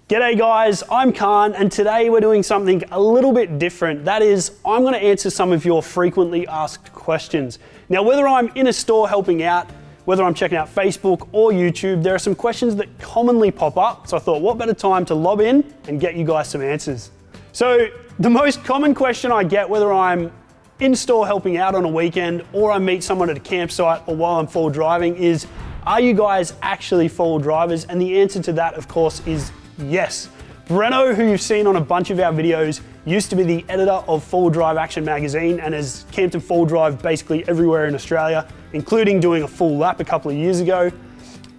G'day guys, I'm Cahn, and today we're doing something a little bit different. That is, I'm going to answer some of your frequently asked questions. Now, whether I'm in a store helping out, whether I'm checking out Facebook or YouTube, there are some questions that commonly pop up, so I thought what better time to lob in and get you guys some answers. So the most common question I get, whether I'm in store helping out on a weekend or I meet someone at a campsite or while I'm full driving is, are you guys actually full drivers? And the answer to that, of course, is yes. Breno, who you've seen on a bunch of our videos, used to be the editor of Full Drive Action magazine and has camped and full drive basically everywhere in Australia, including doing a full lap a couple of years ago.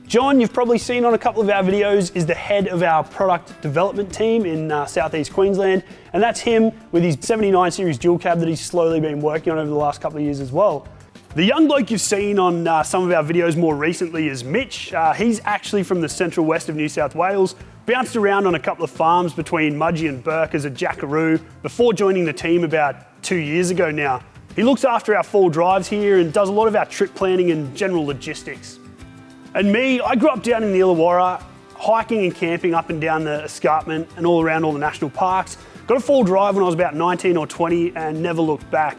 John, you've probably seen on a couple of our videos, is the head of our product development team in southeast Queensland, and that's him with his 79 series dual cab that he's slowly been working on over the last couple of years as well. The young bloke you've seen on some of our videos more recently is Mitch. He's actually from the central west of New South Wales, bounced around on a couple of farms between Mudgee and Burke as a jackaroo before joining the team about 2 years ago now. He looks after our full drives here and does a lot of our trip planning and general logistics. And me, I grew up down in the Illawarra, hiking and camping up and down the escarpment and all around all the national parks. Got a full drive when I was about 19 or 20 and never looked back.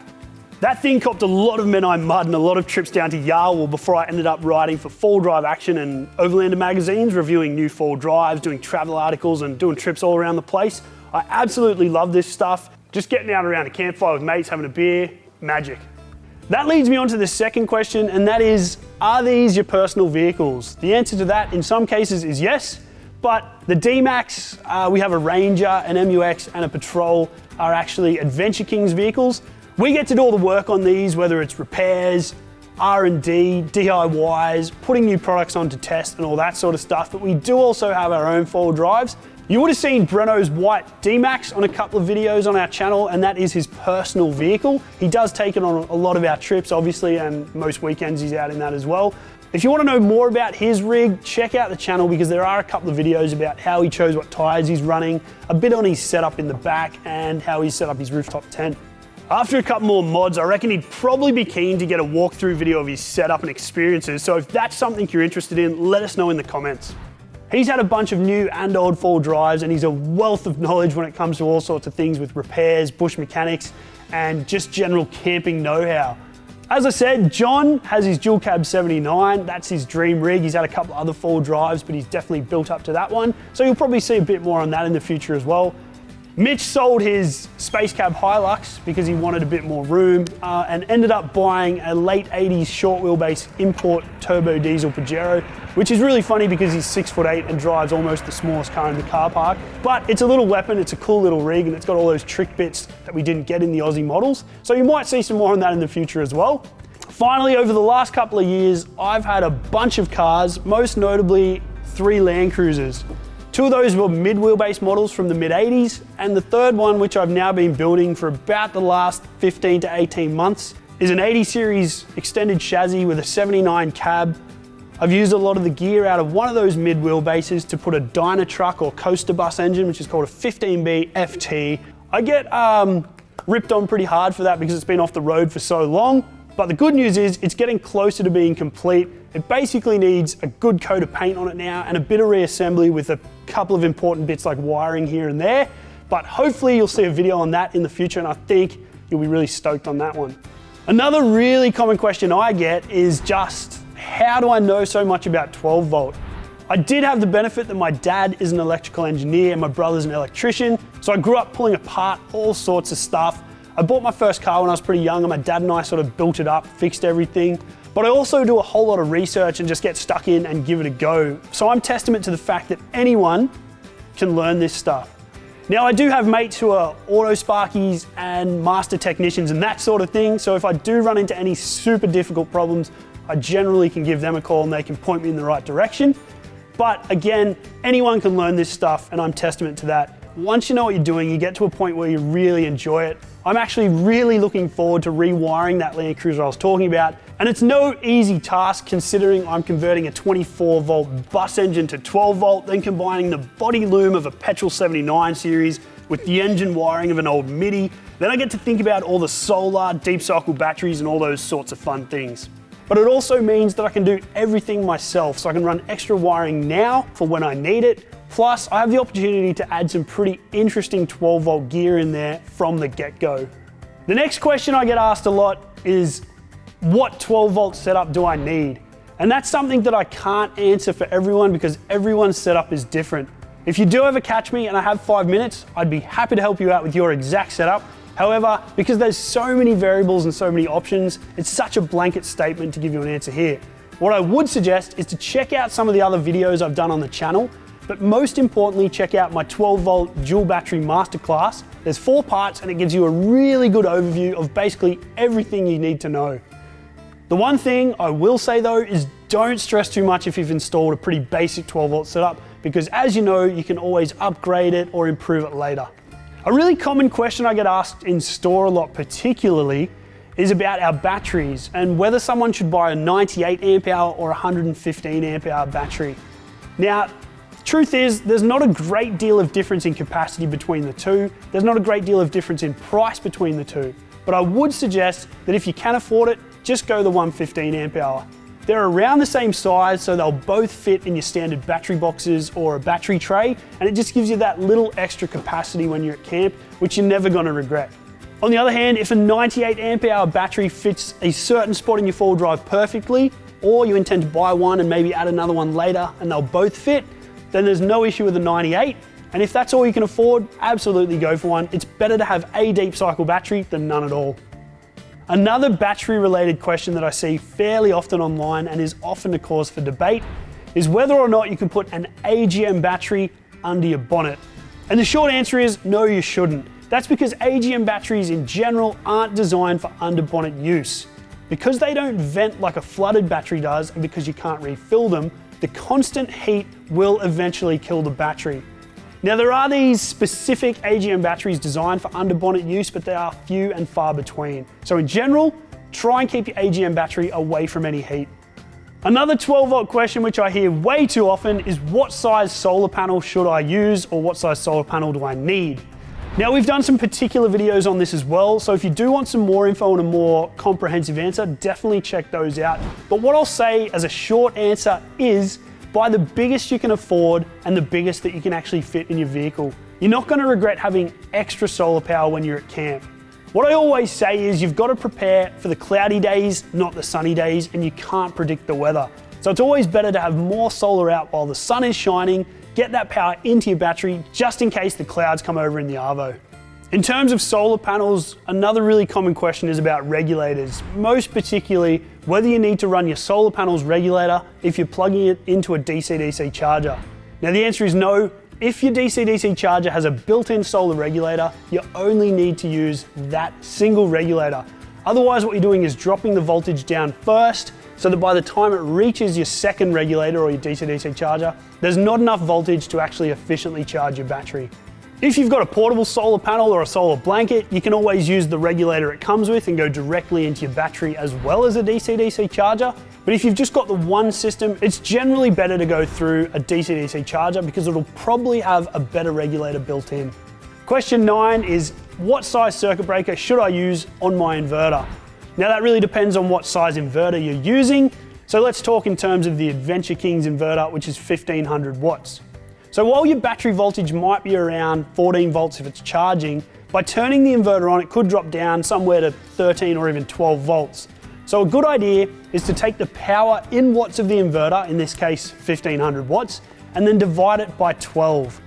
That thing copped a lot of Menai mud and a lot of trips down to Yarwell before I ended up writing for Full Drive Action and Overlander magazines, reviewing new full drives, doing travel articles and doing trips all around the place. I absolutely love this stuff. Just getting out around a campfire with mates, having a beer, magic. That leads me on to the second question, and that is, are these your personal vehicles? The answer to that in some cases is yes, but the D-Max, we have a Ranger, an MUX and a Patrol are actually Adventure Kings vehicles. We get to do all the work on these, whether it's repairs, R&D, DIYs, putting new products onto test and all that sort of stuff, but we do also have our own full drives. You would have seen Breno's white D-Max on a couple of videos on our channel, and that is his personal vehicle. He does take it on a lot of our trips, obviously, and most weekends he's out in that as well. If you want to know more about his rig, check out the channel because there are a couple of videos about how he chose what tires he's running, a bit on his setup in the back, and how he set up his rooftop tent. After a couple more mods, I reckon he'd probably be keen to get a walkthrough video of his setup and experiences, so if that's something you're interested in, let us know in the comments. He's had a bunch of new and old full drives, and he's a wealth of knowledge when it comes to all sorts of things with repairs, bush mechanics, and just general camping know-how. As I said, John has his dual cab 79, that's his dream rig. He's had a couple other full drives, but he's definitely built up to that one, so you'll probably see a bit more on that in the future as well. Mitch sold his Space Cab Hilux because he wanted a bit more room and ended up buying a late 80s short wheelbase import turbo diesel Pajero, which is really funny because he's 6'8" and drives almost the smallest car in the car park. But it's a little weapon, it's a cool little rig, and it's got all those trick bits that we didn't get in the Aussie models. So you might see some more on that in the future as well. Finally, over the last couple of years, I've had a bunch of cars, most notably 3 Land Cruisers. 2 of those were mid-wheelbase models from the mid-80s, and the third one, which I've now been building for about the last 15 to 18 months, is an 80 series extended chassis with a 79 cab. I've used a lot of the gear out of one of those mid-wheelbases to put a Dyna truck or coaster bus engine, which is called a 15B FT. I get ripped on pretty hard for that because it's been off the road for so long, but the good news is it's getting closer to being complete. It basically needs a good coat of paint on it now and a bit of reassembly with a couple of important bits like wiring here and there, but hopefully you'll see a video on that in the future, and I think you'll be really stoked on that one. Another really common question I get is just, how do I know so much about 12 volt? I did have the benefit that my dad is an electrical engineer and my brother's an electrician, so I grew up pulling apart all sorts of stuff. I bought my first car when I was pretty young, and my dad and I sort of built it up, fixed everything. But I also do a whole lot of research and just get stuck in and give it a go. So I'm testament to the fact that anyone can learn this stuff. Now, I do have mates who are auto sparkies and master technicians and that sort of thing. So if I do run into any super difficult problems, I generally can give them a call and they can point me in the right direction. But again, anyone can learn this stuff, and I'm testament to that. Once you know what you're doing, you get to a point where you really enjoy it. I'm actually really looking forward to rewiring that Land Cruiser I was talking about. And it's no easy task considering I'm converting a 24 volt bus engine to 12 volt, then combining the body loom of a petrol 79 series with the engine wiring of an old MIDI. Then I get to think about all the solar, deep cycle batteries and all those sorts of fun things. But it also means that I can do everything myself, so I can run extra wiring now for when I need it, Plus, I have the opportunity to add some pretty interesting 12 volt gear in there from the get-go. The next question I get asked a lot is, what 12 volt setup do I need? And that's something that I can't answer for everyone because everyone's setup is different. If you do ever catch me and I have 5 minutes, I'd be happy to help you out with your exact setup. However, because there's so many variables and so many options, it's such a blanket statement to give you an answer here. What I would suggest is to check out some of the other videos I've done on the channel, but most importantly, check out my 12 volt dual battery masterclass. There's 4 parts and it gives you a really good overview of basically everything you need to know. The one thing I will say though is don't stress too much if you've installed a pretty basic 12 volt setup, because as you know, you can always upgrade it or improve it later. A really common question I get asked in store a lot particularly is about our batteries and whether someone should buy a 98 amp hour or 115 amp hour battery. Now, truth is, there's not a great deal of difference in capacity between the two. There's not a great deal of difference in price between the two. But I would suggest that if you can afford it, just go the 115 amp hour. They're around the same size, so they'll both fit in your standard battery boxes or a battery tray, and it just gives you that little extra capacity when you're at camp, which you're never gonna regret. On the other hand, if a 98 amp hour battery fits a certain spot in your four-wheel drive perfectly, or you intend to buy one and maybe add another one later and they'll both fit, then there's no issue with the 98. And if that's all you can afford, absolutely go for one. It's better to have a deep cycle battery than none at all. Another battery related question that I see fairly often online and is often a cause for debate is whether or not you can put an AGM battery under your bonnet. And the short answer is no, you shouldn't. That's because AGM batteries in general aren't designed for under bonnet use. Because they don't vent like a flooded battery does, and because you can't refill them, the constant heat will eventually kill the battery. Now there are these specific AGM batteries designed for under bonnet use, but they are few and far between. So in general, try and keep your AGM battery away from any heat. Another 12 volt question which I hear way too often is what size solar panel should I use, or what size solar panel do I need? Now we've done some particular videos on this as well, so if you do want some more info and a more comprehensive answer, definitely check those out. But what I'll say as a short answer is buy the biggest you can afford and the biggest that you can actually fit in your vehicle. You're not going to regret having extra solar power when you're at camp. What I always say is you've got to prepare for the cloudy days, not the sunny days, and you can't predict the weather. So it's always better to have more solar out while the sun is shining, get that power into your battery just in case the clouds come over in the arvo. In terms of solar panels, another really common question is about regulators, most particularly whether you need to run your solar panels regulator if you're plugging it into a DC-DC charger. Now the answer is no. If your DC-DC charger has a built-in solar regulator, you only need to use that single regulator. Otherwise, what you're doing is dropping the voltage down first, so that by the time it reaches your second regulator or your DC-DC charger, there's not enough voltage to actually efficiently charge your battery. If you've got a portable solar panel or a solar blanket, you can always use the regulator it comes with and go directly into your battery as well as a DC-DC charger. But if you've just got the one system, it's generally better to go through a DC-DC charger because it'll probably have a better regulator built in. Question 9 is, what size circuit breaker should I use on my inverter? Now that really depends on what size inverter you're using. So let's talk in terms of the Adventure Kings inverter, which is 1500 watts. So while your battery voltage might be around 14 volts if it's charging, by turning the inverter on, it could drop down somewhere to 13 or even 12 volts. So a good idea is to take the power in watts of the inverter, in this case 1500 watts, and then divide it by 12.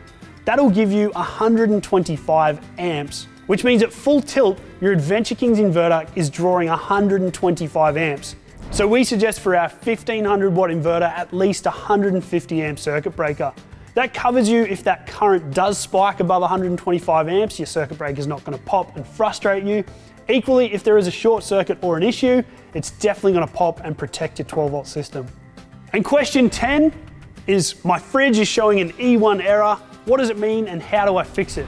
That'll give you 125 amps, which means at full tilt, your Adventure Kings inverter is drawing 125 amps. So we suggest for our 1500 watt inverter, at least 150 amp circuit breaker. That covers you if that current does spike above 125 amps, your circuit breaker is not going to pop and frustrate you. Equally, if there is a short circuit or an issue, it's definitely going to pop and protect your 12 volt system. And question 10 is, my fridge is showing an E1 error. What does it mean and how do I fix it?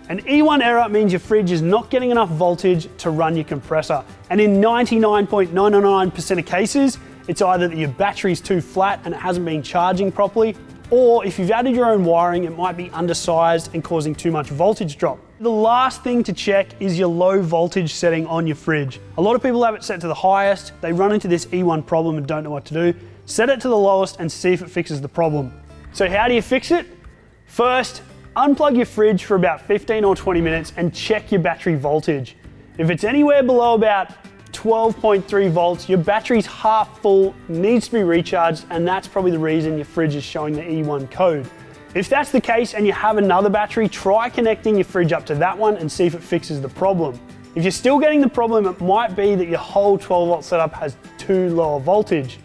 An E1 error means your fridge is not getting enough voltage to run your compressor. And in 99.999% of cases, it's either that your battery's too flat and it hasn't been charging properly, or if you've added your own wiring, it might be undersized and causing too much voltage drop. The last thing to check is your low voltage setting on your fridge. A lot of people have it set to the highest, they run into this E1 problem and don't know what to do. Set it to the lowest and see if it fixes the problem. So how do you fix it? First, unplug your fridge for about 15 or 20 minutes and check your battery voltage. If it's anywhere below about 12.3 volts, your battery's half full, needs to be recharged, and that's probably the reason your fridge is showing the E1 code. If that's the case and you have another battery, try connecting your fridge up to that one and see if it fixes the problem. If you're still getting the problem, it might be that your whole 12 volt setup has too low a voltage.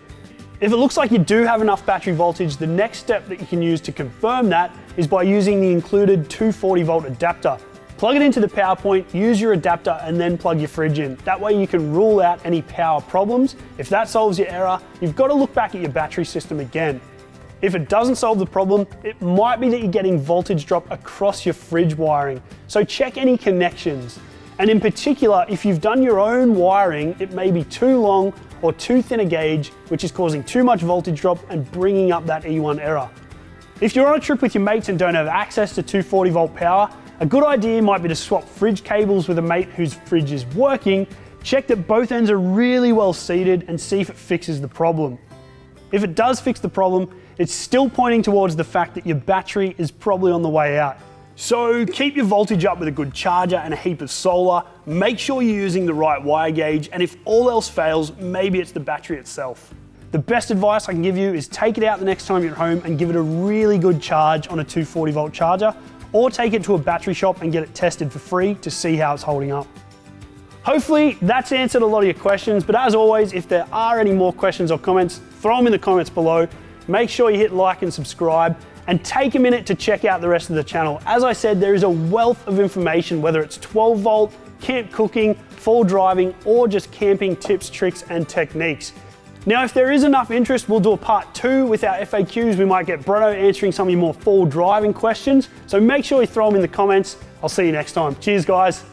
If it looks like you do have enough battery voltage, the next step that you can use to confirm that is by using the included 240 volt adapter. Plug it into the power point, use your adapter, and then plug your fridge in. That way you can rule out any power problems. If that solves your error, you've got to look back at your battery system again. If it doesn't solve the problem, it might be that you're getting voltage drop across your fridge wiring. So check any connections. And in particular, if you've done your own wiring, it may be too long or too thin a gauge, which is causing too much voltage drop and bringing up that E1 error. If you're on a trip with your mates and don't have access to 240 volt power, a good idea might be to swap fridge cables with a mate whose fridge is working, check that both ends are really well seated and see if it fixes the problem. If it does fix the problem, it's still pointing towards the fact that your battery is probably on the way out. So keep your voltage up with a good charger and a heap of solar, make sure you're using the right wire gauge, and if all else fails, maybe it's the battery itself. The best advice I can give you is take it out the next time you're at home and give it a really good charge on a 240 volt charger, or take it to a battery shop and get it tested for free to see how it's holding up. Hopefully that's answered a lot of your questions, but as always, if there are any more questions or comments, throw them in the comments below. Make sure you hit like and subscribe, and take a minute to check out the rest of the channel. As I said, there is a wealth of information, whether it's 12 volt, camp cooking, fall driving, or just camping tips, tricks, and techniques. Now, if there is enough interest, we'll do a part 2 with our FAQs. We might get Bruno answering some of your more fall driving questions. So make sure you throw them in the comments. I'll see you next time. Cheers, guys.